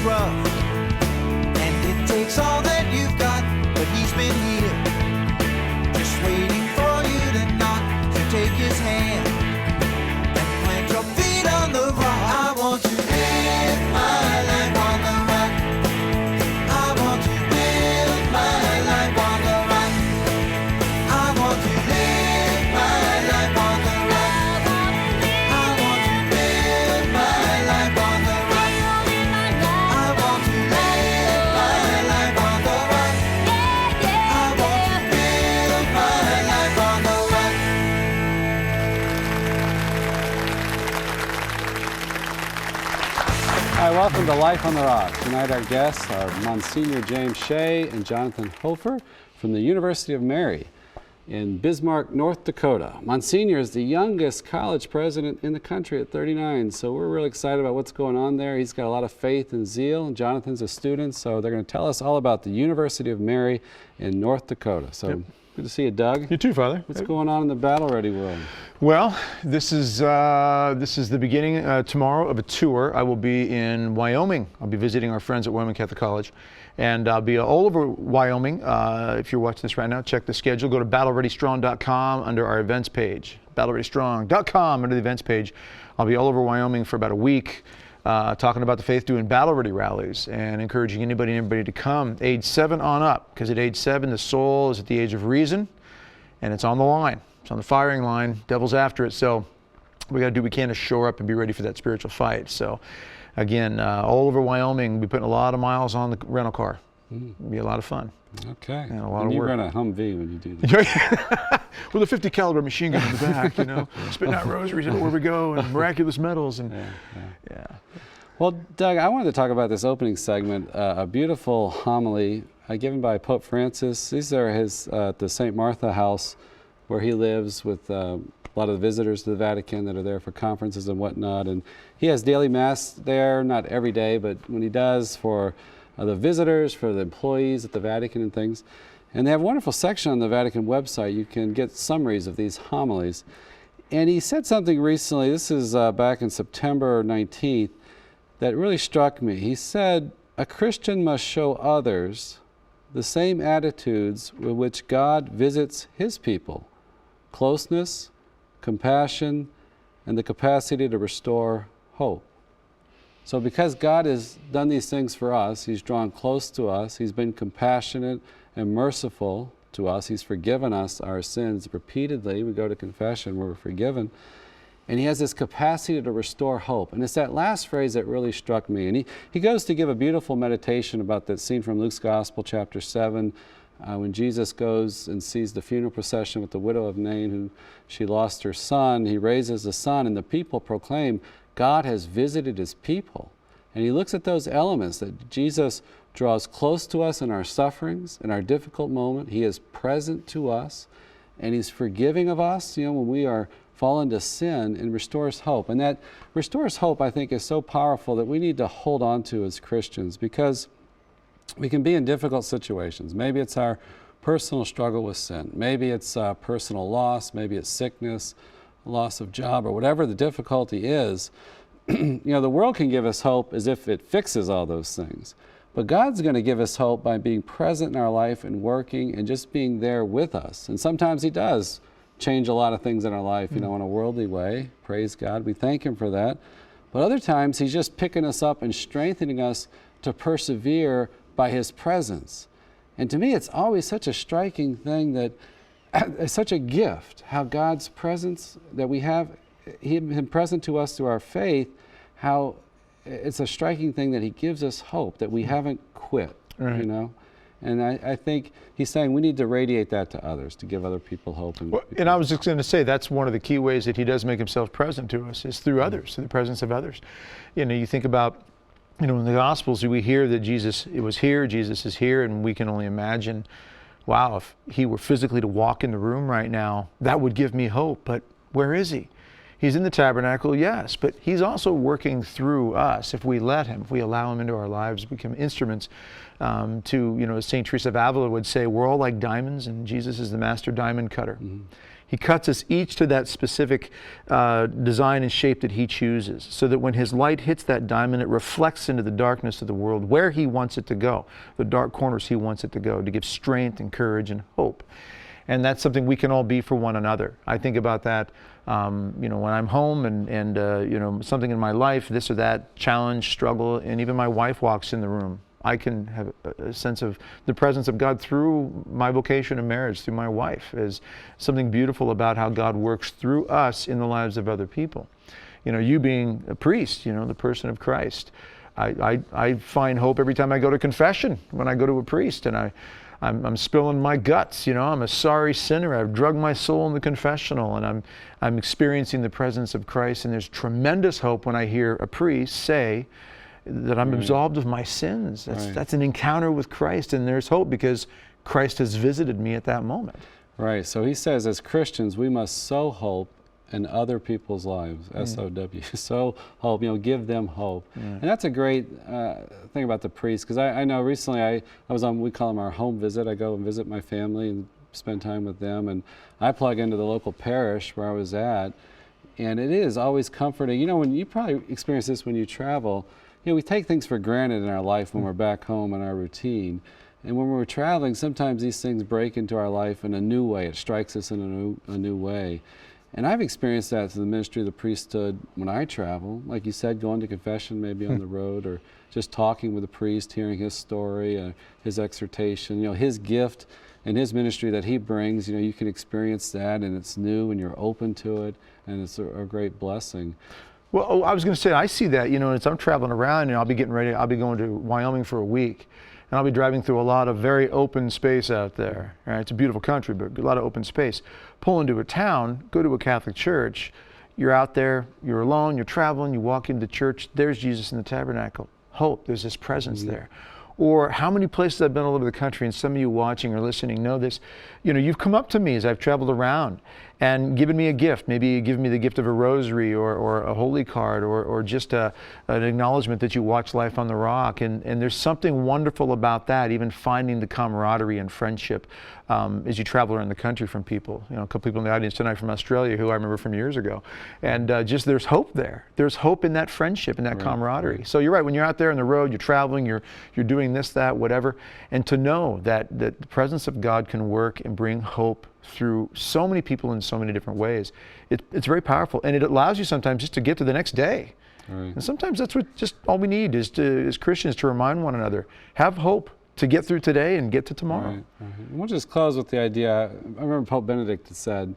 is rough, and it takes all that you've got, but he's been here, just waiting for you to knock, to take his hand, and plant your feet on the rock. I want to live my life on the rock. I want to live my life on the rock. I want to live my life on the rock. I want to live my life on the rock. I want to live my life on the rock. I want to live my life on the rock. Hi, welcome to Life on the Rock. Tonight our guests are Msgr James Shea and Jonathan Hofer from the University of Mary in Bismarck, North Dakota. Msgr is the youngest college president in the country at 39, so we're really excited about what's going on there. He's got a lot of faith and zeal, and Jonathan's a student, so they're going to tell us all about the University of Mary in North Dakota. So good to see you, Doug. You too, Father. What's going on in the battle-ready world? Well, this is the beginning tomorrow of a tour. I will be in Wyoming. I'll be visiting our friends at Wyoming Catholic College, and I'll be all over Wyoming. If you're watching this right now, check the schedule. Go to battlereadystrong.com under our events page. battlereadystrong.com under the events page. I'll be all over Wyoming for about a week, talking about the faith, doing battle ready rallies, and encouraging anybody and everybody to come, age 7 on up, because at age 7 the soul is at the age of reason, and it's on the line. It's on the firing line. Devil's after it, so we got to do what we can to shore up and be ready for that spiritual fight. So again, all over Wyoming, we'll be putting a lot of miles on the rental car. It'll be a lot of fun. Okay. And a lot and of you work. run a Humvee when you do that. With a 50 caliber machine gun in the back, you know, spitting out rosaries everywhere we go, and miraculous medals, and yeah. Well, Doug, I wanted to talk about this opening segment, a beautiful homily given by Pope Francis. These are his the St. Martha House, where he lives with a lot of the visitors to the Vatican that are there for conferences and whatnot. And he has daily mass there, not every day, but when he does, for the visitors, for the employees at the Vatican and things. And they have a wonderful section on the Vatican website. You can get summaries of these homilies. And he said something recently, this is back in September 19th, that really struck me. He said, a Christian must show others the same attitudes with which God visits his people: closeness, compassion, and the capacity to restore hope. So because God has done these things for us, he's drawn close to us, he's been compassionate and merciful to us, he's forgiven us our sins repeatedly. We go to confession, we're forgiven. And he has this capacity to restore hope. And it's that last phrase that really struck me. And he goes to give a beautiful meditation about that scene from Luke's Gospel, chapter 7, when Jesus goes and sees the funeral procession with the widow of Nain, who she lost her son. He raises the son, and the people proclaim, God has visited his people. And he looks at those elements that Jesus draws close to us in our sufferings, in our difficult moment. He is present to us, and he's forgiving of us, you know, when we are fallen to sin, and restores hope. And that restores hope, I think, is so powerful that we need to hold on to as Christians, because we can be in difficult situations. Maybe it's our personal struggle with sin. Maybe it's personal loss. Maybe it's sickness, loss of job, or whatever the difficulty is. You know, the world can give us hope as if it fixes all those things. But God's going to give us hope by being present in our life and working and just being there with us. And sometimes he does change a lot of things in our life, you know, in a worldly way. Praise God. We thank him for that. But other times he's just picking us up and strengthening us to persevere by his presence. And to me, it's always such a striking thing, that it's such a gift, how God's presence that we have, him present to us through our faith, how it's a striking thing that he gives us hope, that we haven't quit, you know? And I think he's saying we need to radiate that to others, to give other people hope. And I was just going to say, that's one of the key ways that he does make himself present to us, is through others, through the presence of others. You know, you think about, you know, in the Gospels, we hear that Jesus was here, Jesus is here, and we can only imagine, wow, if he were physically to walk in the room right now, that would give me hope. But where is he? He's in the tabernacle, yes, but he's also working through us if we let him, if we allow him into our lives, become instruments to, you know, as St. Teresa of Avila would say, we're all like diamonds, and Jesus is the master diamond cutter. He cuts us each to that specific design and shape that he chooses, so that when his light hits that diamond, it reflects into the darkness of the world where he wants it to go, the dark corners he wants it to go, to give strength and courage and hope. And that's something we can all be for one another. I think about that, you know, when I'm home and you know, something in my life, this or that challenge, struggle, and even my wife walks in the room. I can have a sense of the presence of God through my vocation and marriage, through my wife. Is something beautiful about how God works through us in the lives of other people. You know, you being a priest, you know, the person of Christ. I find hope every time I go to confession, when I go to a priest and I'm spilling my guts, you know, I'm a sorry sinner, I've drugged my soul in the confessional, and I'm experiencing the presence of Christ, and there's tremendous hope when I hear a priest say that I'm absolved of my sins. That's an encounter with Christ, and there's hope because Christ has visited me at that moment. Right, so he says as Christians we must sow hope in other people's lives, S-O-W, sow hope, you know, give them hope. And that's a great thing about the priest, because I know recently I was on, we call them our home visit. I go and visit my family and spend time with them, and I plug into the local parish where I was at, and it is always comforting. You know, when you probably experience this when you travel, you know, we take things for granted in our life when we're back home in our routine. And when we're traveling, sometimes these things break into our life in a new way. It strikes us in a new way. And I've experienced that through the ministry of the priesthood when I travel. Like you said, going to confession maybe on the road, or just talking with a priest, hearing his story, his exhortation, you know, his gift and his ministry that he brings. You know, you can experience that, and it's new and you're open to it, and it's a great blessing. Well, I was going to say, I see that, you know, as I'm traveling around, and I'll be getting ready, I'll be going to Wyoming for a week, and I'll be driving through a lot of very open space out there. Right? It's a beautiful country, but a lot of open space. Pull into a town, go to a Catholic church, you're out there, you're alone, you're traveling, you walk into the church, there's Jesus in the tabernacle. Hope, there's this presence there. Or how many places I've been all over the country, and some of you watching or listening know this, you know, you've come up to me as I've traveled around and given me a gift. Maybe you give me the gift of a rosary or a holy card, or just an acknowledgement that you watch Life on the Rock. And there's something wonderful about that, even finding the camaraderie and friendship as you travel around the country from people. You know, a couple people in the audience tonight from Australia who I remember from years ago. And just there's hope there. There's hope in that friendship and that camaraderie. So you're right, when you're out there on the road, you're traveling, you're doing this, that, whatever. And to know that the presence of God can work and bring hope through so many people in so many different ways, it's very powerful, and it allows you sometimes just to get to the next day. And sometimes that's what just all we need is to, as Christians, to remind one another, have hope to get through today and get to tomorrow. We'll just close with the idea. I remember Pope Benedict said,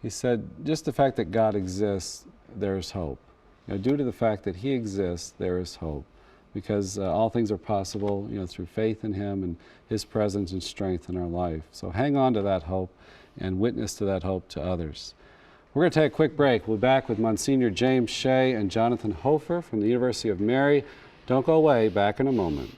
he said, just the fact that God exists, there is hope. You know, due to the fact that he exists, there is hope, because all things are possible, you know, through faith in him and his presence and strength in our life. So hang on to that hope and witness to that hope to others. We're going to take a quick break. We'll be back with Monsignor James Shea and Jonathan Hofer from the University of Mary. Don't go away, back in a moment.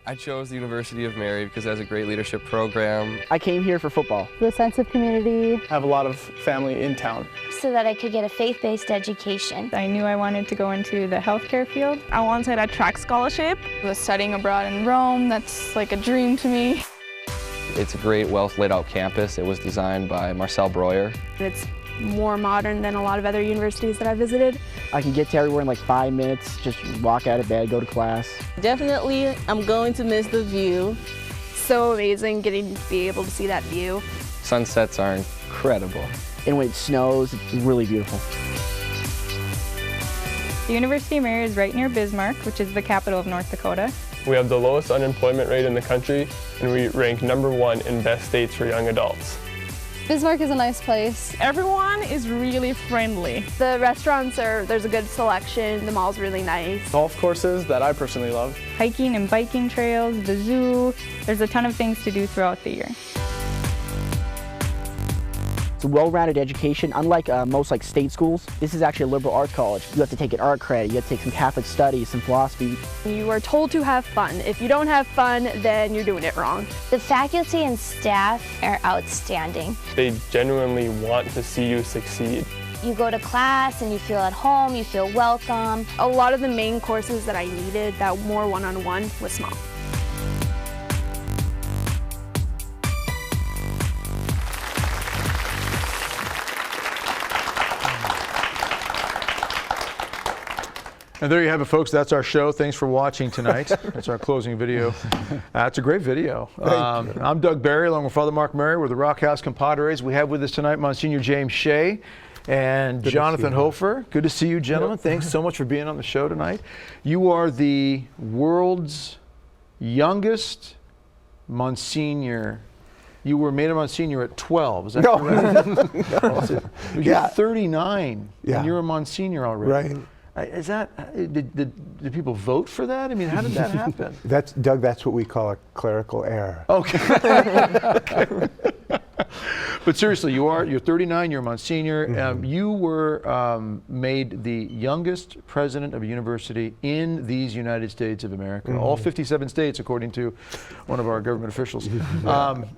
I chose the University of Mary because it has a great leadership program. I came here for football. The sense of community. I have a lot of family in town. So that I could get a faith-based education. I knew I wanted to go into the healthcare field. I wanted a track scholarship. I was studying abroad in Rome. That's like a dream to me. It's a great, well laid out campus. It was designed by Marcel Breuer. It's more modern than a lot of other universities that I visited. I can get to everywhere in like 5 minutes, just walk out of bed, go to class. Definitely, I'm going to miss the view. So amazing getting to be able to see that view. Sunsets are incredible. And when it snows, it's really beautiful. The University of Mary is right near Bismarck, which is the capital of North Dakota. We have the lowest unemployment rate in the country, and we rank #1 in best states for young adults. Bismarck is a nice place. Everyone is really friendly. The restaurants there's a good selection. The mall's really nice. Golf courses that I personally love. Hiking and biking trails, the zoo. There's a ton of things to do throughout the year. It's a well-rounded education. Unlike most state schools, this is actually a liberal arts college. You have to take an art credit, you have to take some Catholic studies, some philosophy. You are told to have fun. If you don't have fun, then you're doing it wrong. The faculty and staff are outstanding. They genuinely want to see you succeed. You go to class and you feel at home, you feel welcome. A lot of the main courses that I needed, that more one-on-one, was small. And there you have it, folks. That's our show. Thanks for watching tonight. That's our closing video. It's a great video. I'm Doug Barry, along with Father Mark Murray. We're the Rock House Compadres. We have with us tonight Monsignor James Shea and Jonathan Hofer. Good to see you, gentlemen. Thanks so much for being on the show tonight. You are the world's youngest Monsignor. You were made a Monsignor at 12, is that correct? No. You're 39, and you're a Monsignor already. Right. Is that, did people vote for that? I mean, how did that happen? Doug, that's what we call a clerical error. Okay. But seriously, you're 39, you're a Monsignor. You were made the youngest president of a university in these United States of America. All 57 states, according to one of our government officials.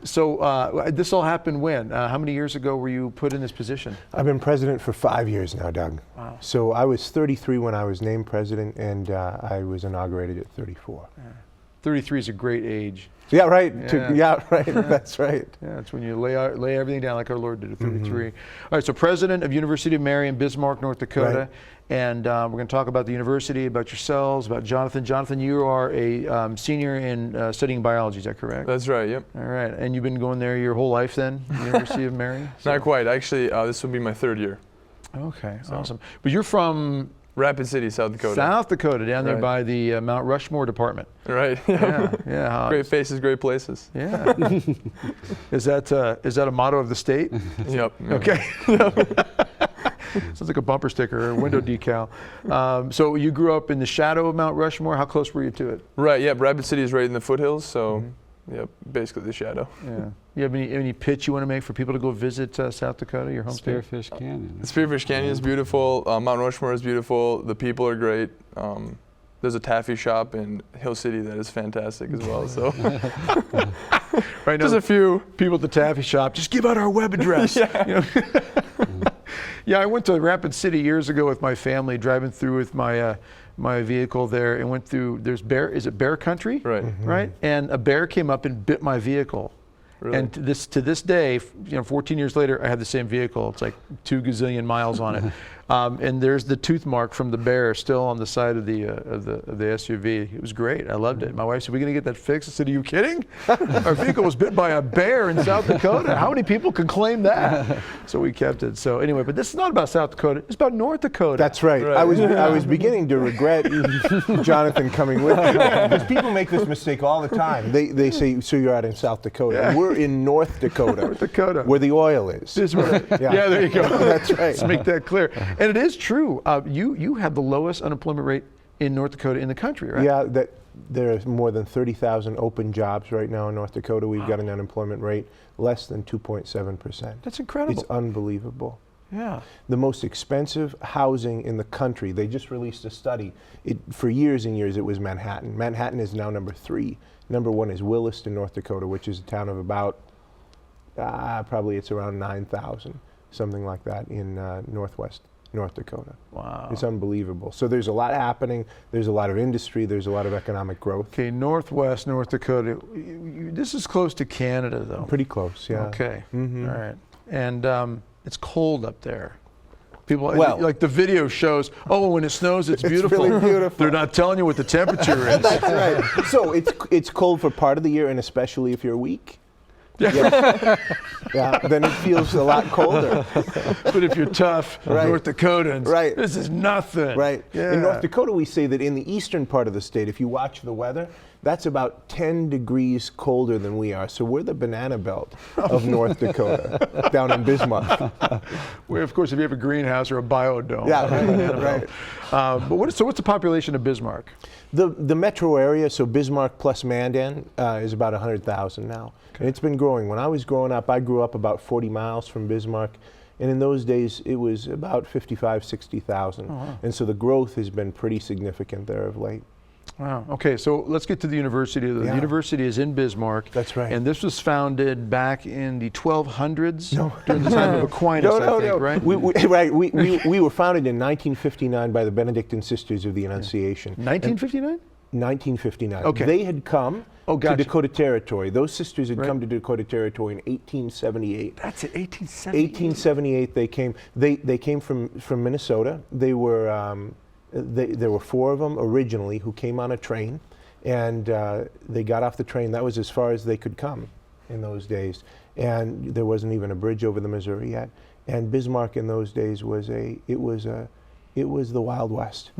So this all happened when? How many years ago were you put in this position? I've been president for 5 years now, Doug. Wow. So I was 33 when I was named president, and I was inaugurated at 34. 33 is a great age. Yeah, right. Yeah. Right. That's right. Yeah, it's when you lay everything down like our Lord did at 33. All right, so president of University of Mary in Bismarck, North Dakota. Right. And we're going to talk about the university, about yourselves, about Jonathan. Jonathan, you are a senior in studying biology, is that correct? That's right, yep. All right, and you've been going there your whole life then, University of Mary? Not quite. Actually, this will be my 3rd year. Okay, awesome. But you're from? Rapid City, South Dakota. South Dakota, down there by the Mount Rushmore department. Right. Yeah. Great faces, great places. Yeah. Is that a motto of the state? Yep. Okay. Sounds like a bumper sticker or a window decal. So you grew up in the shadow of Mount Rushmore. How close were you to it? Right. Yep. Rapid City is right in the foothills, so yep, basically the shadow. Yeah. You have any pitch you want to make for people to go visit South Dakota, your home state? Spearfish Canyon. Spearfish Canyon is beautiful. Mount Rushmore is beautiful. The people are great. There's a taffy shop in Hill City that is fantastic as well. So, right now, just a few people at the taffy shop. Just give out our web address. Yeah. Yeah, I went to Rapid City years ago with my family, driving through with my my vehicle there, and went through. There's bear country? Right. Right. And a bear came up and bit my vehicle. Really? And to this day, 14 years later, I have the same vehicle. It's like 2 gazillion miles on it, and there's the tooth mark from the bear still on the side of the SUV. It was great. I loved it. My wife said, "We're gonna get that fixed." I said, "Are you kidding? Our vehicle was bit by a bear in South Dakota. How many people can claim that?" So we kept it. So anyway, but this is not about South Dakota. It's about North Dakota. That's right. I was beginning to regret Jonathan coming with me, because people make this mistake all the time. They say, "So you're out in South Dakota?" Yeah. We're in North Dakota. North Dakota, where the oil is. Yeah, there you go. That's right. Let's make that clear. And it is true. You have the lowest unemployment rate in North Dakota in the country, right? Yeah, there are more than 30,000 open jobs right now in North Dakota. We've got an unemployment rate less than 2.7%. That's incredible. It's unbelievable. Yeah. The most expensive housing in the country. They just released a study. For years and years, it was Manhattan. Manhattan is now number 3. Number 1 is Williston, North Dakota, which is a town of about, probably it's around 9,000, something like that in northwest North Dakota. Wow. It's unbelievable. So there's a lot happening. There's a lot of industry. There's a lot of economic growth. Okay, northwest North Dakota. This is close to Canada, though. Pretty close, yeah. Okay. Mm-hmm. All right. And it's cold up there. People, well, like the video shows, oh, when it snows, it's beautiful. Really beautiful. They're not telling you what the temperature is. That's right. So it's cold for part of the year, and especially if you're weak. Yeah. Yeah, then it feels a lot colder. But if you're tough, North Dakotans, this is nothing. Right. Yeah. In North Dakota, we say that in the eastern part of the state, if you watch the weather, That's about 10 degrees colder than we are. So we're the banana belt of North Dakota, down in Bismarck. Where, of course, if you have a greenhouse or a biodome. Yeah, right. But what's the population of Bismarck? The metro area, so Bismarck plus Mandan, is about 100,000 now. And it's been growing. When I was growing up, I grew up about 40 miles from Bismarck. And in those days, it was about 55, 60,000. Oh, wow. And so the growth has been pretty significant there of late. Wow. Okay, so let's get to the university. The university is in Bismarck. That's right. And this was founded back in the 1200s, during the time of Aquinas, I think, right? We were founded in 1959 by the Benedictine Sisters of the Annunciation. 1959? 1959. Okay. They had come gotcha. to Dakota Territory. Those sisters had come to Dakota Territory in 1878. That's it, 1878. 1878 they came. They came from Minnesota. They were there were 4 of them originally who came on a train, and they got off the train. That was as far as they could come in those days, and there wasn't even a bridge over the Missouri yet. And Bismarck in those days was the Wild West.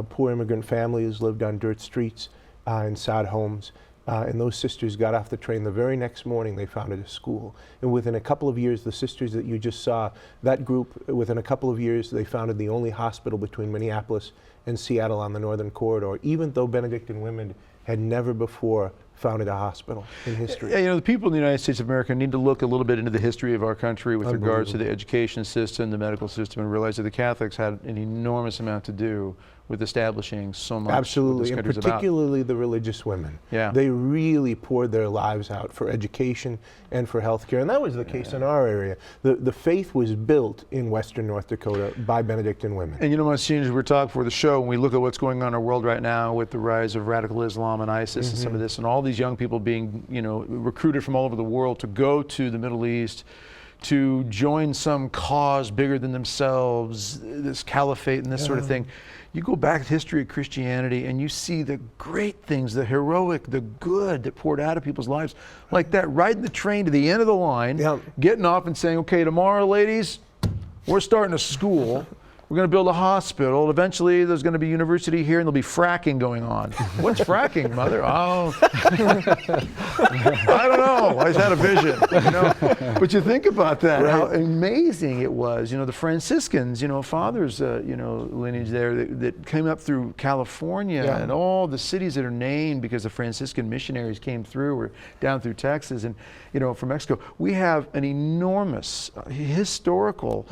Poor immigrant families lived on dirt streets in sod homes. And those sisters got off the train the very next morning. They founded a school. And within a couple of years, the sisters that you just saw, that group, within a couple of years, they founded the only hospital between Minneapolis and Seattle on the Northern Corridor, even though Benedictine women had never before founded a hospital in history. Yeah, you know, the people in the United States of America need to look a little bit into the history of our country with regards to the education system, the medical system, and realize that the Catholics had an enormous amount to do with establishing so much. Absolutely, and particularly the religious women. Yeah. They really poured their lives out for education and for healthcare, and that was the case in our area. The faith was built in Western North Dakota by Benedictine women. And you know, Monsignor, we're talking for the show, when we look at what's going on in our world right now with the rise of radical Islam and ISIS and some of this, and all these young people being, you know, recruited from all over the world to go to the Middle East, to join some cause bigger than themselves, this caliphate and this sort of thing. You go back to the history of Christianity and you see the great things, the heroic, the good that poured out of people's lives. Like that, riding the train to the end of the line, getting off and saying, okay, tomorrow, ladies, we're starting a school. We're going to build a hospital. Eventually, there's going to be university here, and there'll be fracking going on. What's fracking, Mother? Oh, I don't know. I just had a vision. You know? But you think about that, how amazing it was. You know, the Franciscans, you know, father's, you know, lineage there that came up through California and all the cities that are named because the Franciscan missionaries came through, or down through Texas and, you know, from Mexico. We have an enormous historical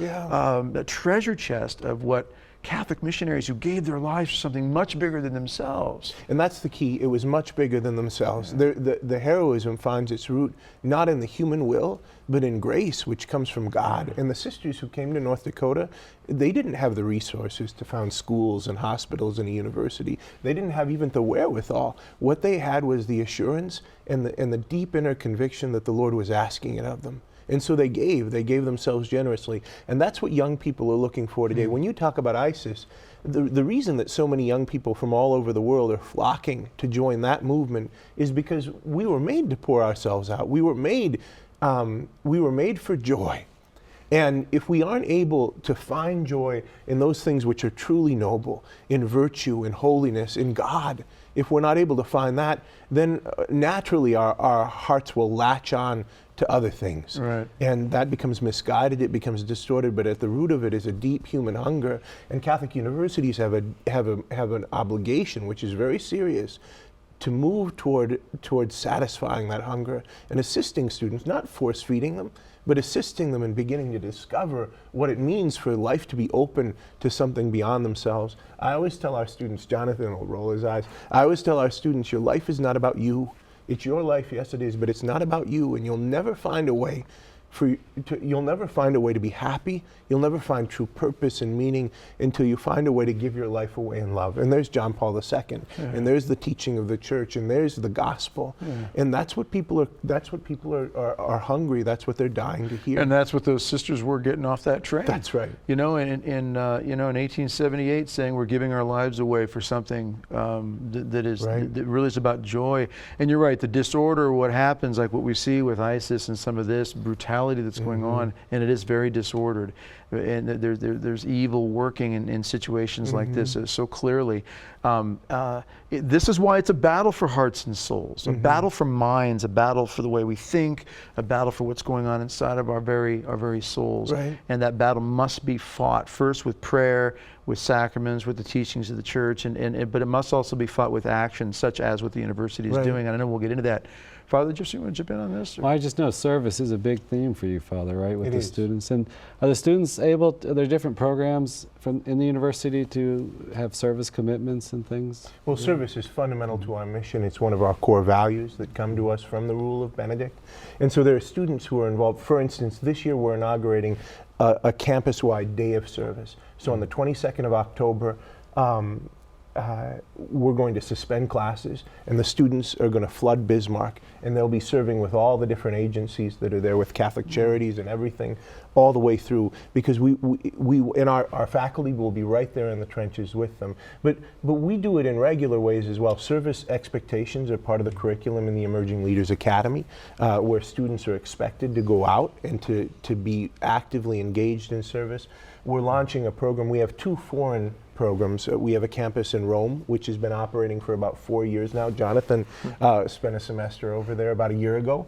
treasure chest of what Catholic missionaries who gave their lives for something much bigger than themselves. And that's the key. It was much bigger than themselves. The heroism finds its root not in the human will, but in grace, which comes from God. And the sisters who came to North Dakota, they didn't have the resources to found schools and hospitals and a university. They didn't have even the wherewithal. What they had was the assurance and the deep inner conviction that the Lord was asking it of them. And so they gave themselves generously. And that's what young people are looking for today. When you talk about ISIS, the reason that so many young people from all over the world are flocking to join that movement is because we were made to pour ourselves out. We were made for joy. And if we aren't able to find joy in those things which are truly noble, in virtue, in holiness, in God, if we're not able to find that, then naturally our hearts will latch on to other things. Right. And that becomes misguided, it becomes distorted, but at the root of it is a deep human hunger. And Catholic universities have an obligation, which is very serious, to move toward satisfying that hunger and assisting students, not force feeding them, but assisting them in beginning to discover what it means for life to be open to something beyond themselves. I always tell our students, Jonathan will roll his eyes, I always tell our students, your life is not about you. It's your life, yes it is, but it's not about you, and you'll never find a way to be happy. You'll never find true purpose and meaning until you find a way to give your life away in love. And there's John Paul II, and there's the teaching of the church, and there's the gospel. And that's what people are hungry. That's what they're dying to hear. And that's what those sisters were getting off that train. That's right. You know, in 1878, saying we're giving our lives away for something that really is about joy. And you're right, the disorder, what happens, like what we see with ISIS and some of this brutality reality that's going on, and it is very disordered. And there's evil working in situations like this so clearly. This is why it's a battle for hearts and souls, a battle for minds, a battle for the way we think, a battle for what's going on inside of our very souls. Right. And that battle must be fought first with prayer, with sacraments, with the teachings of the church, but it must also be fought with action, such as what the university is doing. And I know we'll get into that. Father, just you want to jump in on this? Well, I just know service is a big theme for you, Father, right, with the students. And are the students able, are there different programs in the university to have service commitments and things? Well, service is fundamental to our mission. It's one of our core values that come to us from the Rule of Benedict. And so there are students who are involved. For instance, this year we're inaugurating a campus-wide day of service. So on the 22nd of October, we're going to suspend classes, and the students are going to flood Bismarck, and they'll be serving with all the different agencies that are there, with Catholic Charities and everything, all the way through, because we and our faculty will be right there in the trenches with them. But we do it in regular ways as well. Service expectations are part of the curriculum in the Emerging Leaders Academy, where students are expected to go out and to be actively engaged in service. We're launching a program. We have 2 foreign programs. We have a campus in Rome, which has been operating for about 4 years now. Jonathan spent a semester over there about a year ago.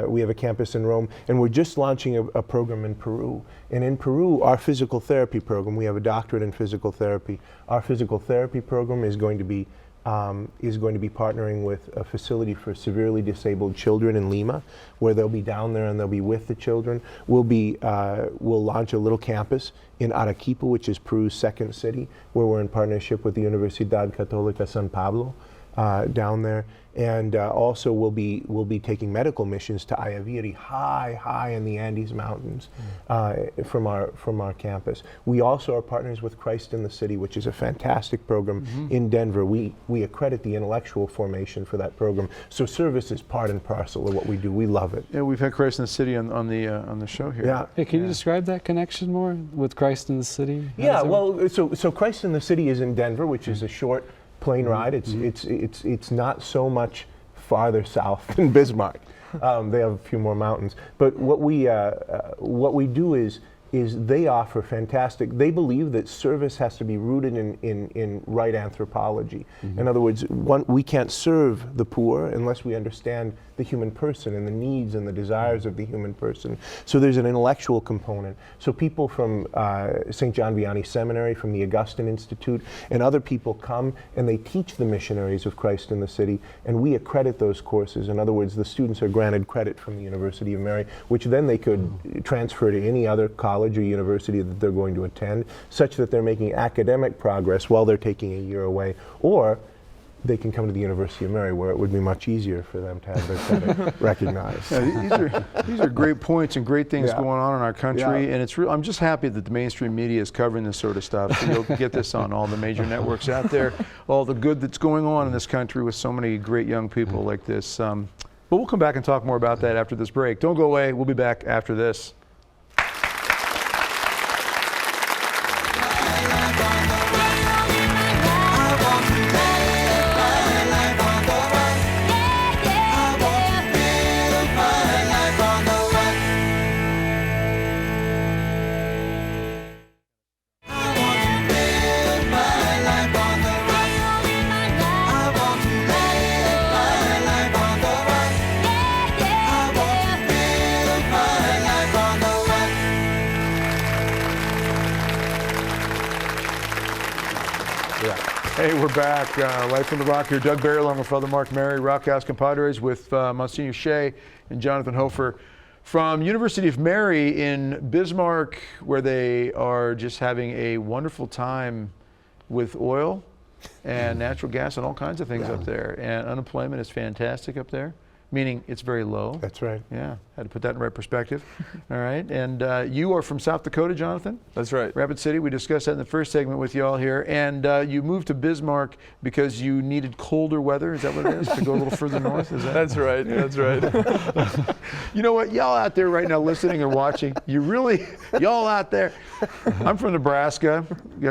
We have a campus in Rome, and we're just launching a program in Peru. And in Peru, our physical therapy program, we have a doctorate in physical therapy. Our physical therapy program is going to be partnering with a facility for severely disabled children in Lima, where they'll be down there and they'll be with the children. We'll launch a little campus in Arequipa, which is Peru's second city, where we're in partnership with the Universidad Católica San Pablo down there. And also we'll be taking medical missions to Ayaviri, high in the Andes Mountains, from our campus. We also are partners with Christ in the City, which is a fantastic program in Denver. We accredit the intellectual formation for that program. So service is part and parcel of what we do. We love it. Yeah, we've had Christ in the City on the show here. Yeah. Hey, can you describe that connection more with Christ in the City? Yeah. Well, so Christ in the City is in Denver, which is a short plane ride. It's not so much farther south than Bismarck. They have a few more mountains. But what we do is they offer fantastic. They believe that service has to be rooted in right anthropology. In other words, we can't serve the poor unless we understand the human person and the needs and the desires of the human person. So there's an intellectual component. So people from St. John Vianney Seminary, from the Augustine Institute, and other people come and they teach the missionaries of Christ in the City, and we accredit those courses. In other words, the students are granted credit from the University of Mary, which then they could transfer to any other college or university that they're going to attend, such that they're making academic progress while they're taking a year away, or they can come to the University of Mary, where it would be much easier for them to have their credit recognized. Yeah, these are great points and great things going on in our country, and it's I'm just happy that the mainstream media is covering this sort of stuff. So you'll get this on all the major networks out there, all the good that's going on in this country with so many great young people like this. But we'll come back and talk more about that after this break. Don't go away. We'll be back after this. Hey, we're back. Life from the Rock here. Doug Barry along with Father Mark Mary, Rock House Compadres, with Monsignor Shea and Jonathan Hofer from University of Mary in Bismarck, where they are just having a wonderful time with oil and natural gas and all kinds of things up there. And unemployment is fantastic up there, meaning it's very low. That's right. Yeah, had to put that in the right perspective. All right, and you are from South Dakota, Jonathan? That's right. Rapid City. We discussed that in the first segment with you all here. And you moved to Bismarck because you needed colder weather. Is that what it is? To go a little further north? Is that? That's right. That's right. You know what? Y'all out there right now listening or watching, y'all out there. I'm from Nebraska,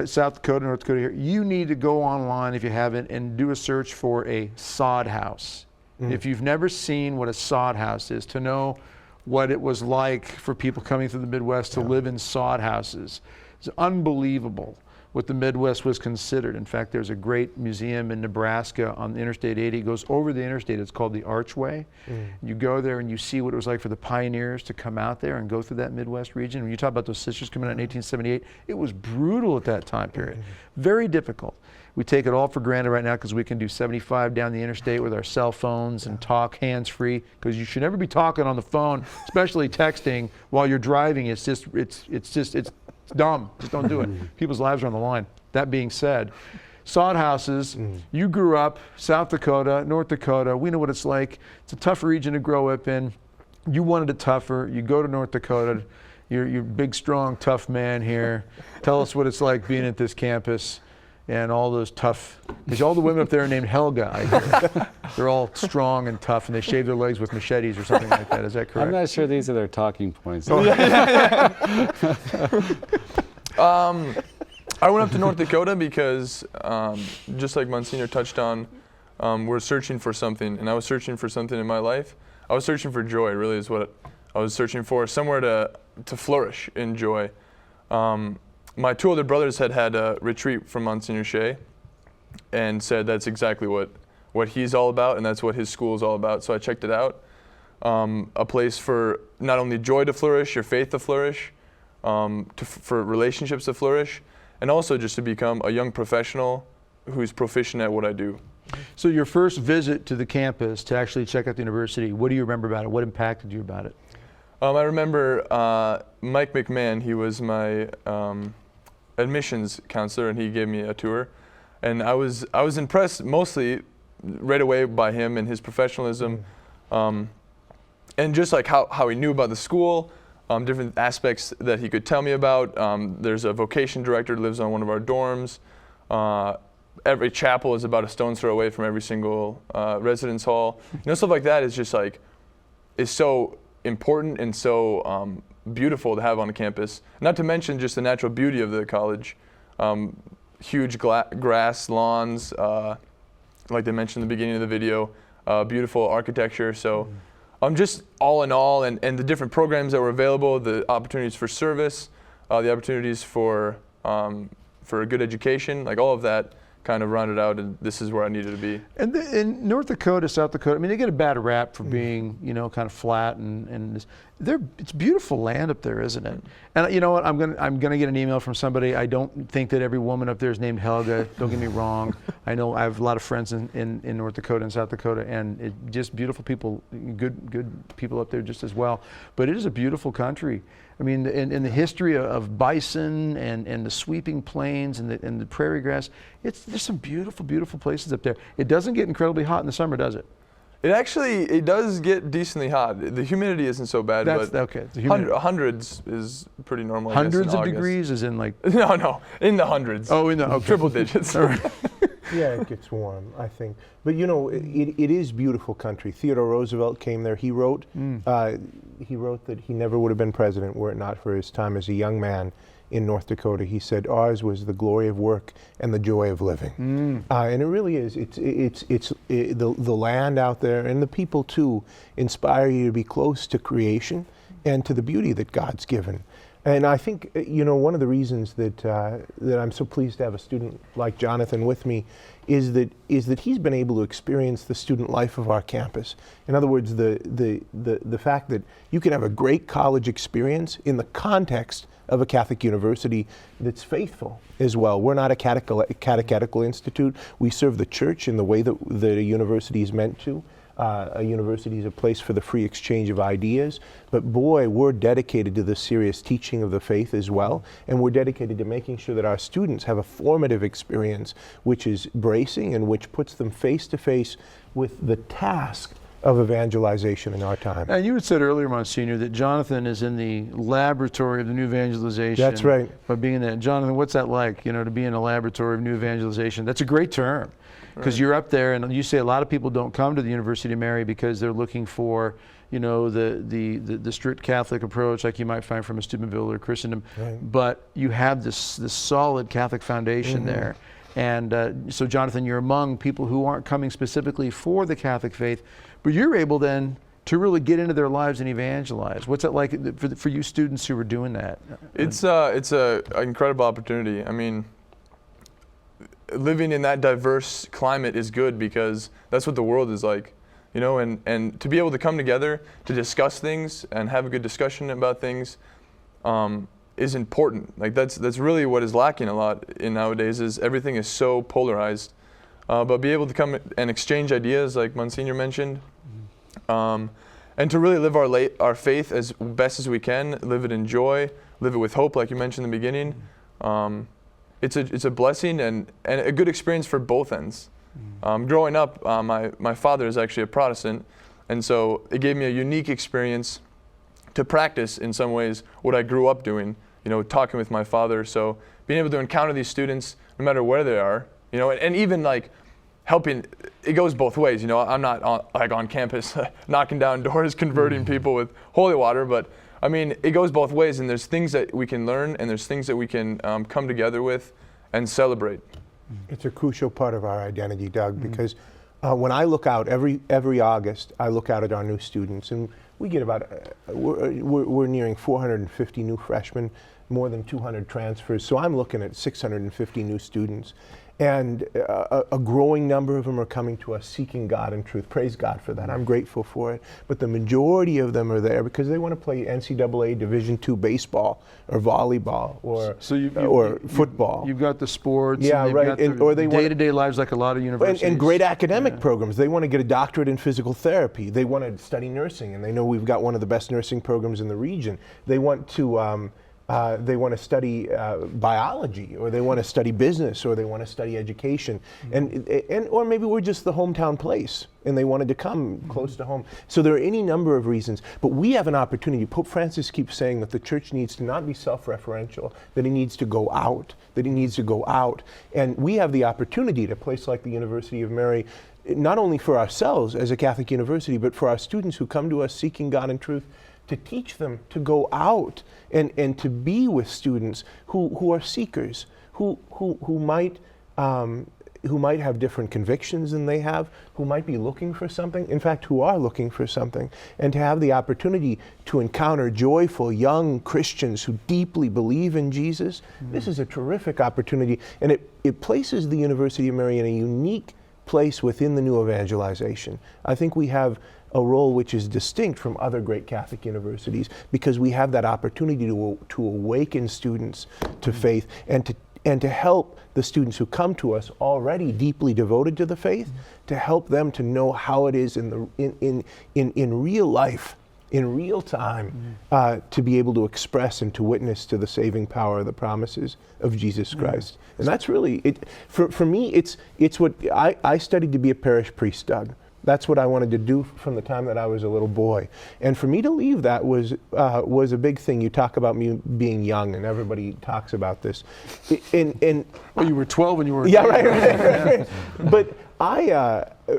South Dakota, North Dakota here. You need to go online, if you haven't, and do a search for a sod house. If you've never seen what a sod house is, to know what it was like for people coming through the Midwest to live in sod houses. It's unbelievable what the Midwest was considered. In fact, there's a great museum in Nebraska on Interstate 80. It goes over the interstate. It's called the Archway. You go there and you see what it was like for the pioneers to come out there and go through that Midwest region. When you talk about those sisters coming out in 1878, it was brutal at that time period. Very difficult. We take it all for granted right now because we can do 75 down the interstate with our cell phones and talk hands-free, because you should never be talking on the phone, especially texting while you're driving. It's dumb. Just don't do it. People's lives are on the line. That being said, sod houses, you grew up, South Dakota, North Dakota, we know what it's like. It's a tough region to grow up in. You wanted it tougher. You go to North Dakota. You're a big, strong, tough man here. Tell us what it's like being at this campus and all those tough, because all the women up there are named Helga, I hear. They're all strong and tough, and they shave their legs with machetes or something like that. Is that correct? I'm not sure these are their talking points. I went up to North Dakota because, just like Monsignor touched on, we're searching for something, and I was searching for something in my life. I was searching for joy, really is what I was searching for, somewhere to flourish in joy. My two older brothers had a retreat from Monsignor Shea and said that's exactly what he's all about, and that's what his school is all about. So I checked it out. A place for not only joy to flourish, your faith to flourish, for relationships to flourish, and also just to become a young professional who's proficient at what I do. So your first visit to the campus to actually check out the university, what do you remember about it? What impacted you about it? I remember Mike McMahon. He was my admissions counselor, and he gave me a tour, and I was impressed mostly right away by him and his professionalism, and just like how he knew about the school, different aspects that he could tell me about. There's a vocation director that lives on one of our dorms. Every chapel is about a stone's throw away from every single residence hall. Stuff like that is just like is so important and so beautiful to have on a campus. Not to mention just the natural beauty of the college. Huge grass lawns, like they mentioned in the beginning of the video, beautiful architecture. So just all in all, and the different programs that were available, the opportunities for service, the opportunities for a good education, like all of that kind of rounded out, and this is where I needed to be. And in North Dakota, South Dakota, I mean, they get a bad rap for being, kind of flat, and it's beautiful land up there, isn't it? And you know what? I'm gonna get an email from somebody. I don't think that every woman up there is named Helga. Don't get me wrong. I know I have a lot of friends in North Dakota and South Dakota, and just beautiful people, good people up there just as well. But it is a beautiful country. I mean, in the history of bison and the sweeping plains and the prairie grass, there's some beautiful, beautiful places up there. It doesn't get incredibly hot in the summer, does it? It does get decently hot. The humidity isn't so bad, but okay. Hundreds is pretty normal. Hundreds of degrees, as in like? No, in the hundreds. Oh, okay. Triple digits. All right. Yeah, it gets warm, I think. But it is beautiful country. Theodore Roosevelt came there. He wrote that he never would have been president were it not for his time as a young man in North Dakota. He said, "Ours was the glory of work and the joy of living." And it really is. The land out there and the people too inspire you to be close to creation and to the beauty that God's given. And I think, one of the reasons that I'm so pleased to have a student like Jonathan with me is that he's been able to experience the student life of our campus. In other words, the fact that you can have a great college experience in the context of a Catholic university that's faithful as well. We're not a catechetical institute. We serve the church in the way that a university is meant to. A university is a place for the free exchange of ideas, but boy, we're dedicated to the serious teaching of the faith as well, and we're dedicated to making sure that our students have a formative experience which is bracing and which puts them face to face with the task of evangelization in our time. And you had said earlier, Monsignor, that Jonathan is in the laboratory of the new evangelization. That's right. By being that, Jonathan, what's that like, to be in a laboratory of new evangelization? That's a great term. Because you're up there, and you say a lot of people don't come to the University of Mary because they're looking for, the strict Catholic approach, like you might find from a Steubenville or Christendom. Right. But you have this solid Catholic foundation there, and so Jonathan, you're among people who aren't coming specifically for the Catholic faith, but you're able then to really get into their lives and evangelize? What's it like for you students who are doing that? It's an incredible opportunity. I mean, living in that diverse climate is good because that's what the world is like, you know, and to be able to come together to discuss things and have a good discussion about things is important. Like that's really what is lacking a lot in nowadays, is everything is so polarized. But be able to come and exchange ideas like Monsignor mentioned, and to really live our faith as best as we can, live it in joy, live it with hope like you mentioned in the beginning. It's a blessing and a good experience for both ends. Growing up, my father is actually a Protestant, and so it gave me a unique experience to practice in some ways what I grew up doing, you know, talking with my father. So being able to encounter these students no matter where they are, you know, and even like helping, it goes both ways, you know. I'm not on campus knocking down doors, converting people with holy water, but I mean, it goes both ways, and there's things that we can learn and there's things that we can come together with and celebrate. It's a crucial part of our identity, Doug, because when I look out every August, I look out at our new students, and we get about, we're nearing 450 new freshmen, more than 200 transfers, so I'm looking at 650 new students. And a growing number of them are coming to us seeking God in truth. Praise God for that. I'm grateful for it. But the majority of them are there because they want to play NCAA Division II baseball or volleyball or football. You've got the sports. Yeah, and right. Got or they day-to-day lives like a lot of universities. And great academic programs. They want to get a doctorate in physical therapy. They want to study nursing, and they know we've got one of the best nursing programs in the region. They want to study biology, or they want to study business, or they want to study education, and or maybe we're just the hometown place and they wanted to come close to home. So there are any number of reasons, but we have an opportunity. Pope Francis keeps saying that the church needs to not be self-referential, that it needs to go out, and we have the opportunity at a place like the University of Mary, not only for ourselves as a Catholic university, but for our students who come to us seeking God in truth, to teach them to go out and to be with students who are seekers, who might have different convictions than they have, who might be looking for something, in fact, who are looking for something, and to have the opportunity to encounter joyful young Christians who deeply believe in Jesus. This is a terrific opportunity, and it places the University of Mary in a unique place within the new evangelization. I think we have a role which is distinct from other great Catholic universities because we have that opportunity to awaken students to faith and to help the students who come to us already deeply devoted to the faith, to help them to know how it is in real life, in real time, to be able to express and to witness to the saving power of the promises of Jesus Christ. And that's really it. For me, it's what I studied to be a parish priest, Doug. That's what I wanted to do from the time that I was a little boy. And for me to leave that was a big thing. You talk about me being young, and everybody talks about this. Well, you were 12 when you were... Yeah, right. But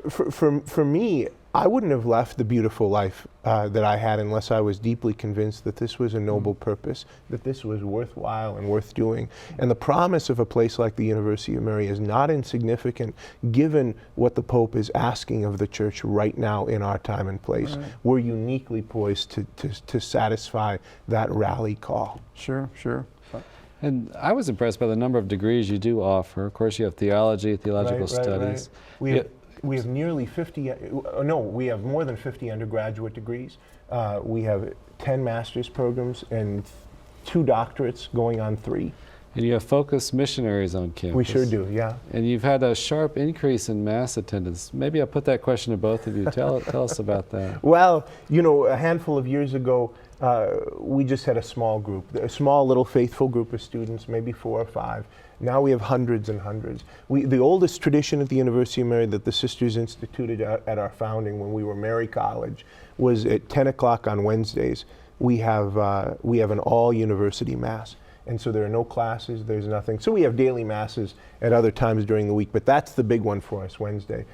for me, I wouldn't have left the beautiful life that I had unless I was deeply convinced that this was a noble purpose, that this was worthwhile and worth doing. And the promise of a place like the University of Mary is not insignificant given what the Pope is asking of the Church right now in our time and place. Right. We're uniquely poised to satisfy that rally call. Sure. And I was impressed by the number of degrees you do offer. Of course, you have theology, theological studies. Right. We have nearly 50, we have more than 50 undergraduate degrees. We have 10 master's programs and 2 doctorates going on 3. And you have focused missionaries on campus. We sure do, yeah. And you've had a sharp increase in Mass attendance. Maybe I'll put that question to both of you. Tell us about that. Well, you know, a handful of years ago, we just had a small group, a small little faithful group of students, maybe 4 or 5. Now we have hundreds and hundreds. The oldest tradition at the University of Mary that the sisters instituted at our founding when we were Mary College was at 10 o'clock on Wednesdays. We have an all-university Mass. And so there are no classes, there's nothing. So we have daily Masses at other times during the week, but that's the big one for us, Wednesday.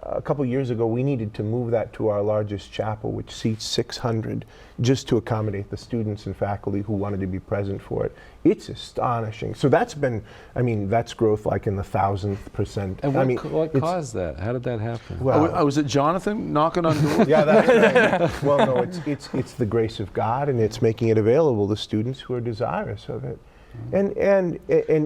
a couple years ago, we needed to move that to our largest chapel, which seats 600, just to accommodate the students and faculty who wanted to be present for it. It's astonishing. So that's been, I mean, that's growth like in the 1,000%. And I mean, what caused that? How did that happen? Well, was it Jonathan knocking on doors? Yeah, that's right. Well, no, it's the grace of God, and it's making it available to students who are desirous of it. And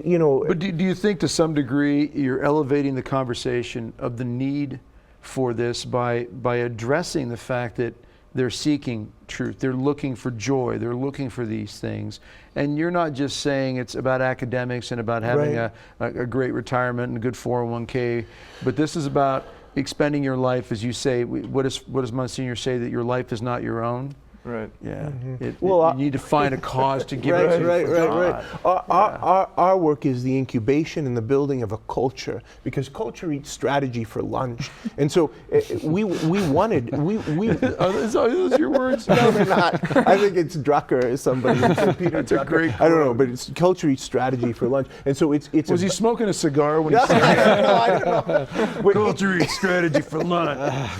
you know. But do you think to some degree you're elevating the conversation of the need for this by addressing the fact that they're seeking truth, they're looking for joy, they're looking for these things, and you're not just saying it's about academics and about having a great retirement and a good 401k, but this is about expending your life, as you say. What does Monsignor say, that your life is not your own? Right. Yeah. You need to find a cause to give it to. Right. Our work is the incubation and the building of a culture, because culture eats strategy for lunch. And so we wanted. Are those your words? No, they're not. I think it's Drucker or somebody. Peter That's Drucker. A great quote. I don't know, but it's culture eats strategy for lunch. And so it's. Was he smoking a cigar when he said that? I don't know. Culture eats strategy for lunch.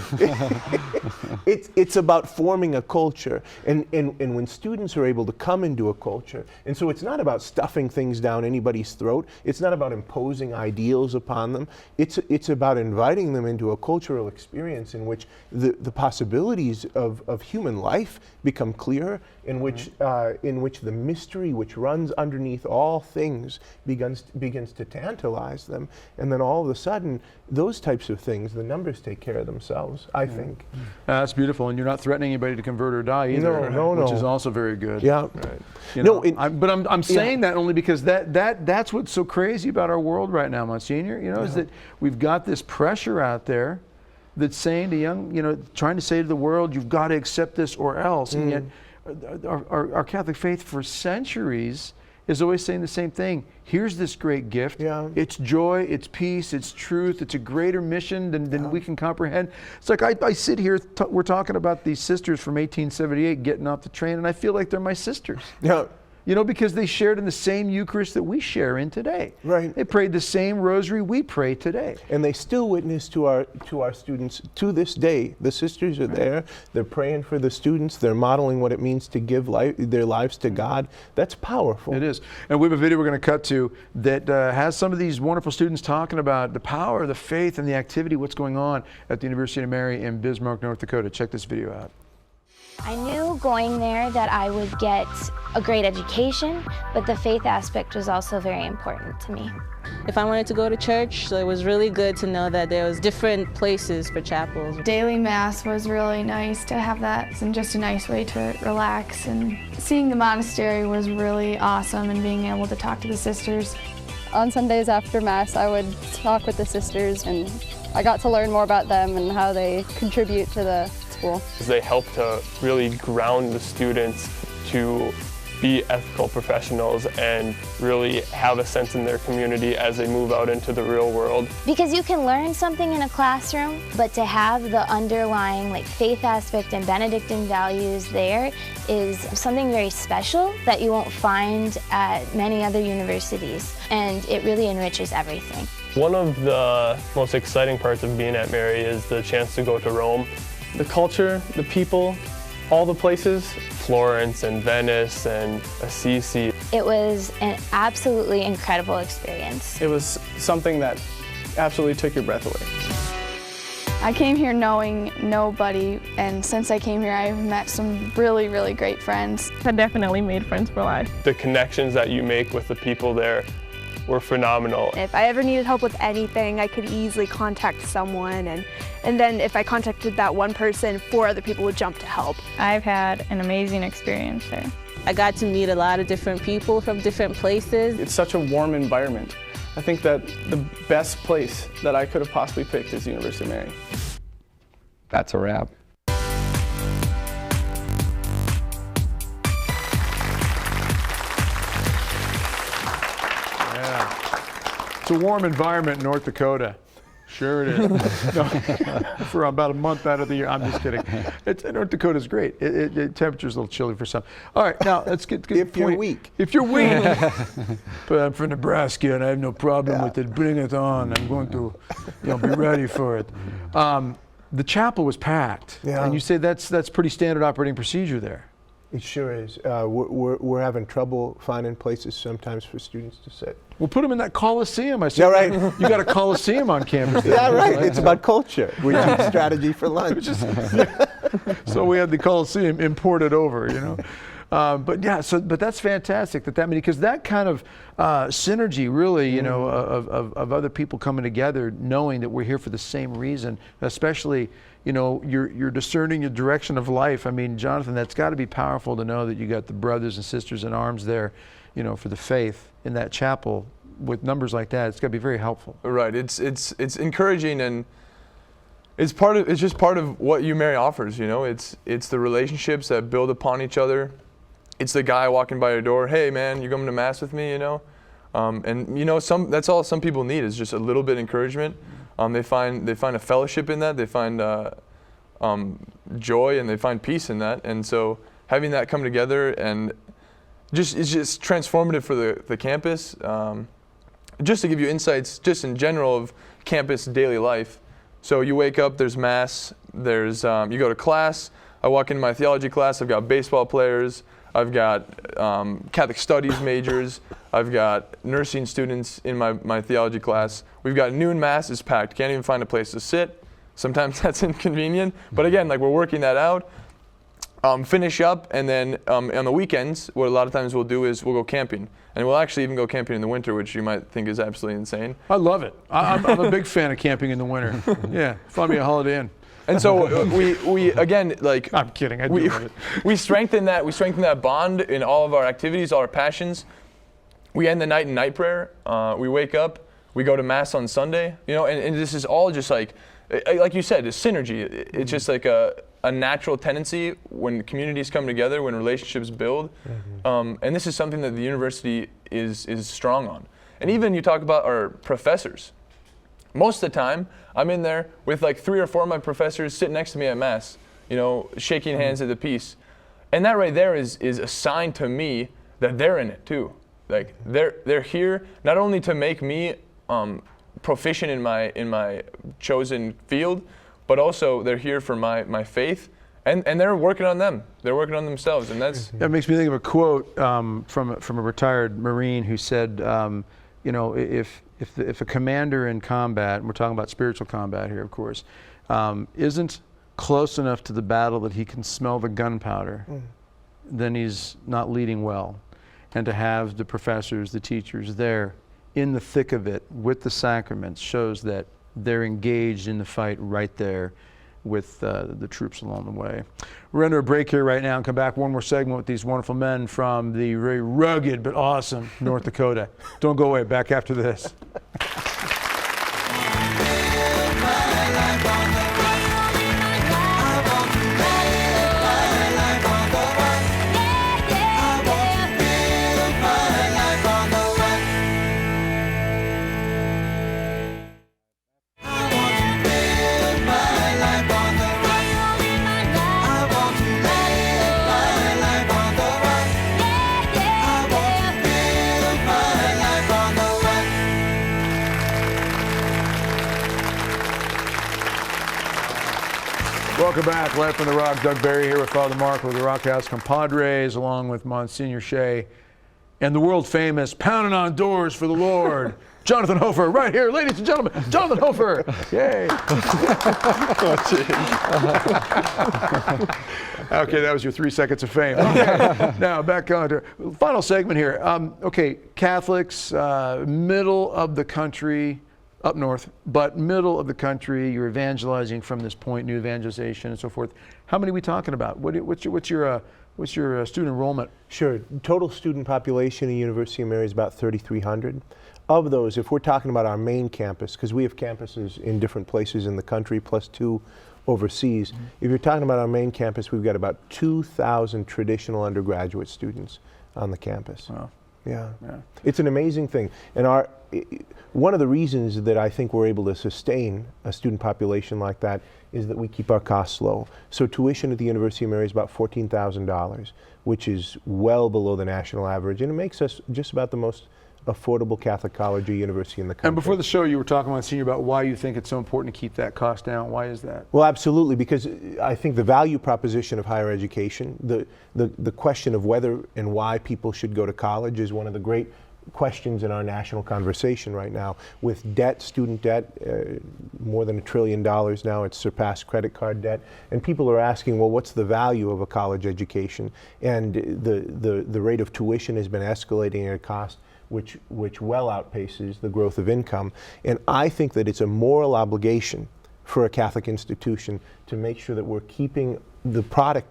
It's about forming a culture. And when students are able to come into a culture, and so it's not about stuffing things down anybody's throat, it's not about imposing ideals upon them, it's about inviting them into a cultural experience in which the possibilities of human life become clear, in which the mystery which runs underneath all things begins to tantalize them, and then all of a sudden those types of things, the numbers take care of themselves, I think. That's beautiful, and you're not threatening anybody to convert or die either. No. Which is also very good. Yeah. Right. You know, but I'm saying that only because that's what's so crazy about our world right now, Monsignor. You know, is that we've got this pressure out there that's saying to young, trying to say to the world, you've got to accept this or else. And yet our Catholic faith for centuries is always saying the same thing. Here's this great gift. Yeah. It's joy, it's peace, it's truth, it's a greater mission than we can comprehend. It's like I sit here, we're talking about these sisters from 1878 getting off the train, and I feel like they're my sisters. Yeah. Because they shared in the same Eucharist that we share in today. Right. They prayed the same rosary we pray today. And they still witness to our students to this day. The sisters are there. They're praying for the students. They're modeling what it means to give their lives to God. That's powerful. It is. And we have a video we're going to cut to that has some of these wonderful students talking about the power, the faith, and the activity, what's going on at the University of Mary in Bismarck, North Dakota. Check this video out. I knew going there that I would get a great education, but the faith aspect was also very important to me. If I wanted to go to church, so it was really good to know that there was different places for chapels. Daily Mass was really nice to have that, and just a nice way to relax. And seeing the monastery was really awesome, and being able to talk to the sisters. On Sundays after Mass, I would talk with the sisters, and I got to learn more about them and how they contribute to the school. They help to really ground the students to be ethical professionals and really have a sense in their community as they move out into the real world. Because you can learn something in a classroom, but to have the underlying faith aspect and Benedictine values there is something very special that you won't find at many other universities, and it really enriches everything. One of the most exciting parts of being at Mary is the chance to go to Rome. The culture, the people, all the places, Florence and Venice and Assisi. It was an absolutely incredible experience. It was something that absolutely took your breath away. I came here knowing nobody, and since I came here, I've met some really, really great friends. I definitely made friends for life. The connections that you make with the people there were phenomenal. If I ever needed help with anything, I could easily contact someone, and then if I contacted that one person, 4 other people would jump to help. I've had an amazing experience there. I got to meet a lot of different people from different places. It's such a warm environment. I think that the best place that I could have possibly picked is the University of Mary. That's a wrap. It's a warm environment in North Dakota. Sure it is. No, for about a month out of the year. I'm just kidding. North Dakota's great. Temperature's a little chilly for some. All right, now let's get to If you're weak. If you're weak. But I'm from Nebraska and I have no problem with it. Bring it on. I'm going to be ready for it. The chapel was packed. Yeah. And you say that's pretty standard operating procedure there. It sure is. We're having trouble finding places sometimes for students to sit. We'll put them in that Coliseum. I said, Yeah, right. You got a Coliseum on campus. Yeah, right. It's about culture. We teach strategy for lunch. So we had the Coliseum imported over, but yeah, but that's fantastic because that kind of synergy really, of other people coming together, knowing that we're here for the same reason, especially, you're discerning your direction of life. I mean, Jonathan, that's got to be powerful to know that you got the brothers and sisters in arms there, for the faith in that chapel with numbers like that. It's got to be very helpful. Right. It's encouraging, and it's just part of what UMary offers. It's the relationships that build upon each other. It's the guy walking by your door. Hey, man, you coming to mass with me? And that's all some people need is just a little bit of encouragement. They find a fellowship in that. They find joy and they find peace in that. And so having that come together and it's just transformative for the campus. Just to give you insights, just in general of campus daily life. So you wake up, there's mass, there's you go to class. I walk into my theology class. I've got baseball players. I've got Catholic studies majors. I've got nursing students in my theology class. We've got noon mass is packed. Can't even find a place to sit. Sometimes that's inconvenient. But again, we're working that out. Finish up, and then on the weekends, what a lot of times we'll do is we'll go camping. And we'll actually even go camping in the winter, which you might think is absolutely insane. I love it. I'm a big fan of camping in the winter. Yeah, find me a Holiday Inn. And so we again, I'm kidding. I do love it. We strengthen that bond in all of our activities, all our passions. We end the night in night prayer. We wake up. We go to mass on Sunday. And this is all just like you said, it's synergy. It's just like a natural tendency when communities come together, when relationships build. And this is something that the university is strong on. And even you talk about our professors. Most of the time, I'm in there with 3 or 4 of my professors sitting next to me at mass, shaking hands at the peace. And that right there is a sign to me that they're in it too. They're here not only to make me proficient in my chosen field, but also they're here for my faith, and they're working on them. They're working on themselves, and that makes me think of a quote from a retired Marine who said, if a commander in combat, and we're talking about spiritual combat here, of course, isn't close enough to the battle that he can smell the gunpowder, then he's not leading well. And to have the professors, the teachers there in the thick of it with the sacraments shows that they're engaged in the fight right there with the troops along the way. We're under a break here right now and come back one more segment with these wonderful men from the very rugged but awesome North Dakota. Don't go away, back after this. Welcome back, live from the Rock. Doug Barry here with Father Mark with the Rock House Compadres, along with Monsignor Shea and the world famous pounding on doors for the Lord, Jonathan Hofer, right here, ladies and gentlemen, Jonathan Hofer. Yay. Okay, that was your 3 seconds of fame. Okay. Now back on to final segment here. Okay, Catholics, middle of the country. Up north, but middle of the country, you're evangelizing from this point, new evangelization and so forth. How many are we talking about? What's your student enrollment? Sure. Total student population at University of Mary is about 3,300. Of those, if we're talking about our main campus, because we have campuses in different places in the country, plus 2 overseas. If you're talking about our main campus, we've got about 2,000 traditional undergraduate students on the campus. Wow. Yeah. It's an amazing thing. And one of the reasons that I think we're able to sustain a student population like that is that we keep our costs low. So tuition at the University of Mary is about $14,000, which is well below the national average, and it makes us just about the most affordable Catholic college or university in the country. And before the show, you were talking about, Senior, about why you think it's so important to keep that cost down. Why is that? Well, absolutely, because I think the value proposition of higher education, the question of whether and why people should go to college is one of the great questions in our national conversation right now. With debt, student debt, more than $1 trillion now, it's surpassed credit card debt, and people are asking, well, what's the value of a college education? And the rate of tuition has been escalating at a cost which well outpaces the growth of income. And I think that it's a moral obligation for a Catholic institution to make sure that we're keeping the product,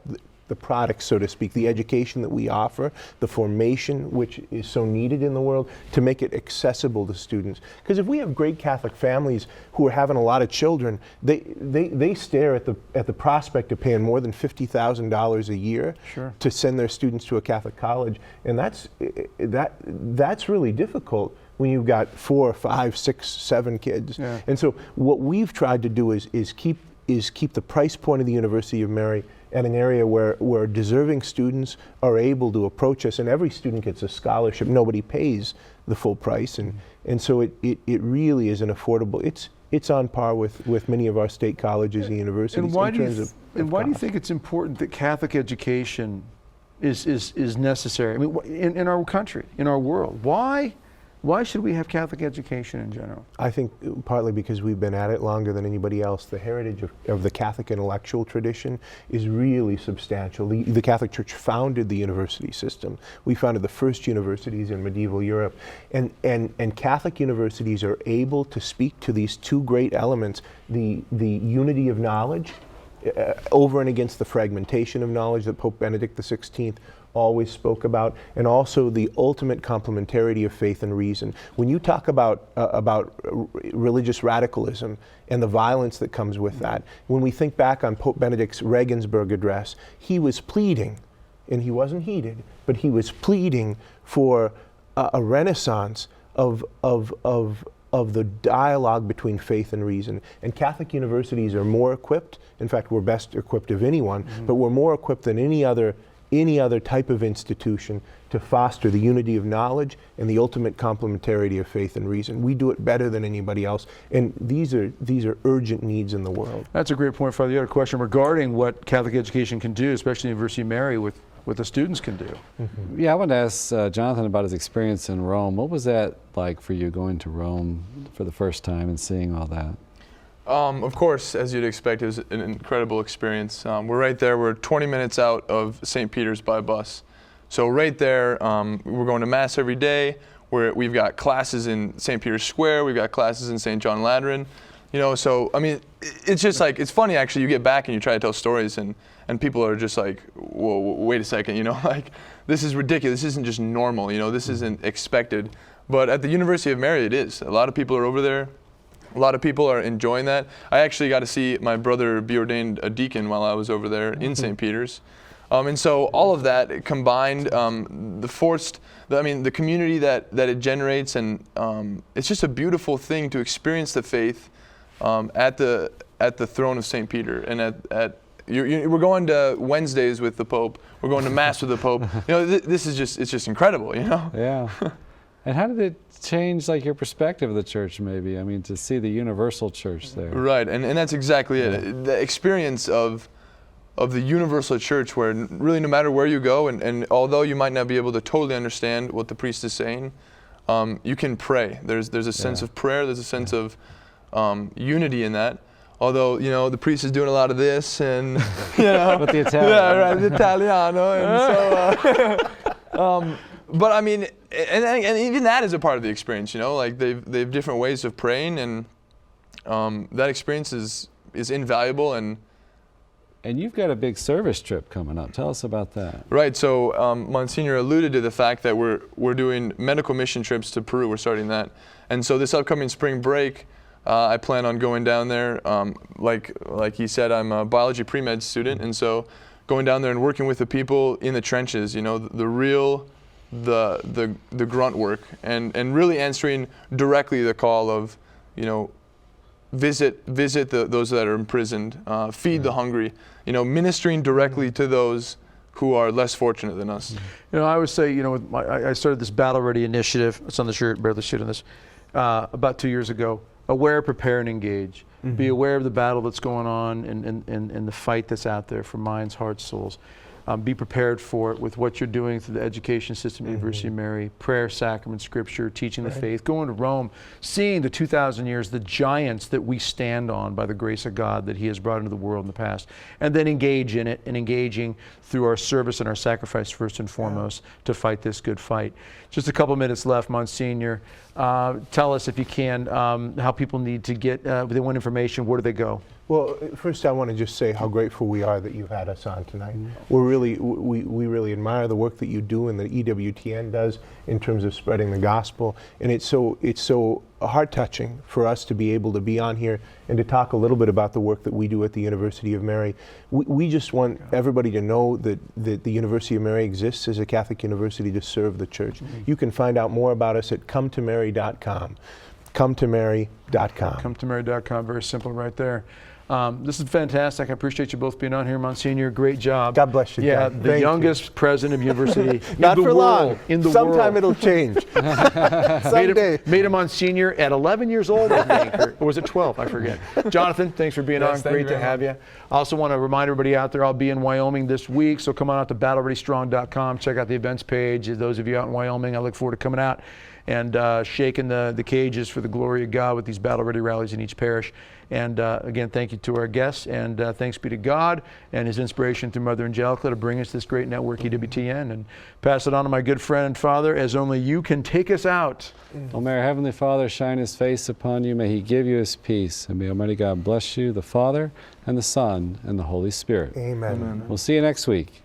so to speak, the education that we offer, the formation which is so needed in the world, to make it accessible to students. Because if we have great Catholic families who are having a lot of children, they stare at the prospect of paying more than $50,000 a year to send their students to a Catholic college, and that's really difficult when you've got 4, 5, 6, 7 kids. Yeah. And so what we've tried to do is keep the price point of the University of Mary at an area where deserving students are able to approach us, and every student gets a scholarship. Nobody pays the full price, and so it really is an affordable. It's on par with many of our state colleges and universities. And why in do terms you why do you think it's important that Catholic education is necessary? I mean, in our country, in our world, why should we have Catholic education in general? I think partly because we've been at it longer than anybody else. The heritage of the Catholic intellectual tradition is really substantial. The Catholic Church founded the university system. We founded the first universities in medieval Europe. And Catholic universities are able to speak to these two great elements, the unity of knowledge, over and against the fragmentation of knowledge that Pope Benedict XVI always spoke about, and also the ultimate complementarity of faith and reason. When you talk about religious radicalism and the violence that comes with that, when we think back on Pope Benedict's Regensburg address, he was pleading, and he wasn't heeded, but he was pleading for a renaissance of the dialogue between faith and reason. And Catholic universities are more equipped, in fact we're best equipped of anyone, but we're more equipped than any other type of institution to foster the unity of knowledge and the ultimate complementarity of faith and reason. We do it better than anybody else, and these are urgent needs in the world. That's a great point, Father. You had a question regarding what Catholic education can do, especially University of Mary, with what the students can do. Yeah, I wanted to ask Jonathan about his experience in Rome. What was that like for you, going to Rome for the first time and seeing all that? Of course, as you'd expect, it was an incredible experience. We're right there. We're 20 minutes out of St. Peter's by bus. So right there, we're going to Mass every day. We've got classes in St. Peter's Square. We've got classes in St. John Lateran. You know, so, I mean, it's just like, it's funny actually, you get back and you try to tell stories and people are just like, whoa, wait a second, you know, like, this is ridiculous. This isn't just normal, you know, this isn't expected. But at the University of Mary, it is. A lot of people are over there. A lot of people are enjoying that. I actually got to see my brother be ordained a deacon while I was over there in St. Peter's. And so all of that combined, the community that it generates, and it's just a beautiful thing to experience the faith at the throne of St. Peter. And we're going to Wednesdays with the Pope. We're going to Mass with the Pope. You know, it's just incredible, you know? Yeah. And how did it change, like, your perspective of the church, maybe? I mean, to see the universal church there. Right, and that's exactly it. The experience of the universal church, where really no matter where you go, and although you might not be able to totally understand what the priest is saying, you can pray. There's a sense of prayer. There's a sense of unity in that. Although, you know, the priest is doing a lot of this, and you know, with the Italian, yeah, right, the Italiano, and so. But I mean, and even that is a part of the experience, you know. Like they've different ways of praying, and that experience is invaluable. And you've got a big service trip coming up. Tell us about that. Right. So Monsignor alluded to the fact that we're doing medical mission trips to Peru. We're starting that, and so this upcoming spring break, I plan on going down there. Like he said, I'm a biology pre-med student, and so going down there and working with the people in the trenches. You know, the real the grunt work and really answering directly the call of, visit those that are imprisoned, feed the hungry, ministering directly to those who are less fortunate than us. I always say, I started this Battle Ready initiative. It's on the shirt, barely shit on this, about 2 years ago. Aware, prepare, and engage. Be aware of the battle that's going on and the fight that's out there for minds, hearts, souls. Be prepared for it with what you're doing through the education system at University of Mary, prayer, sacrament, scripture, teaching the faith, going to Rome, seeing the 2,000 years, the giants that we stand on by the grace of God that He has brought into the world in the past, and then engage in it and engaging through our service and our sacrifice first and foremost to fight this good fight. Just a couple minutes left, Monsignor. Tell us, if you can, how people need to get, if they want information, where do they go? Well, first I want to just say how grateful we are that you've had us on tonight. We really admire the work that you do and that EWTN does in terms of spreading the gospel. And it's so heart-touching for us to be able to be on here and to talk a little bit about the work that we do at the University of Mary. We just want everybody to know that the University of Mary exists as a Catholic university to serve the Church. You can find out more about us at cometomary.com. Cometomary.com. Cometomary.com, very simple right there. This is fantastic. I appreciate you both being on here, Monsignor. Great job. God bless you. Yeah, God. the youngest president of university Not in the for world. long. In the Sometime world. it'll change. Someday. Made a Monsignor at 11 years old, I think. Or was it 12? I forget. Jonathan, thanks for being on. Great to have you. I also want to remind everybody out there, I'll be in Wyoming this week, so come on out to battlereadystrong.com. Check out the events page. Those of you out in Wyoming, I look forward to coming out and shaking the cages for the glory of God with these Battle Ready rallies in each parish. And again, thank you to our guests, and thanks be to God and His inspiration through Mother Angelica to bring us this great network, EWTN, and pass it on to my good friend and Father, as only you can take us out. Oh, may our Heavenly Father shine His face upon you. May He give you His peace. And may Almighty God bless you, the Father, and the Son, and the Holy Spirit. Amen. We'll see you next week.